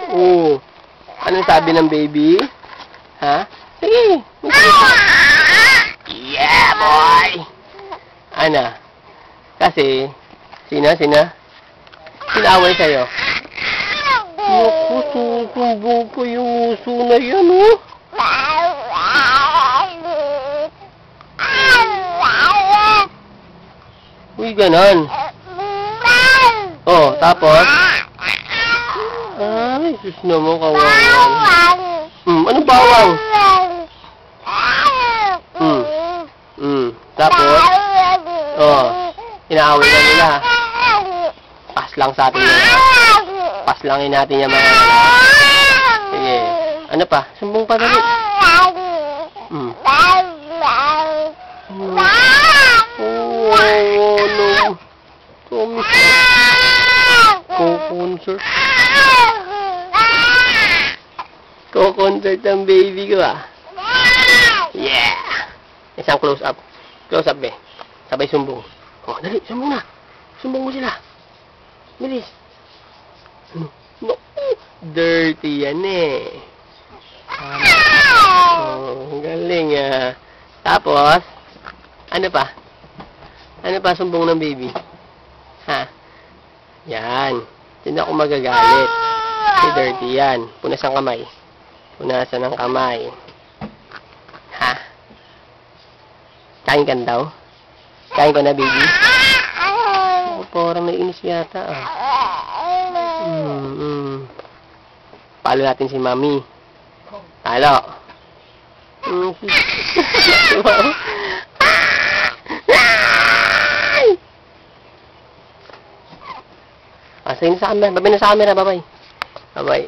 Oo. Anong sabi ng baby? Ha? Sige. Yeah, boy! Ano? Kasi, sino? Sinaway sa'yo? Naku, susumbong ko yung uso na yan, oh. Uy, ganon. Oh, tapos? Ay, sus naman, kawawan. Anong bawang? Tapos? Oh, inaaway na nila. Pas lang sa atin yan. Paslangin natin yan, mga. Sige. Ano pa? Sumbong pa dali. Oh, no. Concert. Concert ang baby ko, ah. Yeah. Isang close up. Close up, be. Sabay sumbong. Oh, dali. Sumbong na. Sumbong mo sila. Bilis. No. Dirty yan, eh. Oh, galing, ah. Tapos, ano pa? Ano pa sumbong ng baby? Ha? Yan. Hindi ako magagalit. Si dirty yan. Punasan kamay. Punasan ng kamay. Ha? Kain ka daw? Kain ko na, baby? Oh, parang naiinis yata, ah. Palo natin si mami. Palo. Sige na sa camera. Babay na sa camera. Babay. Babay.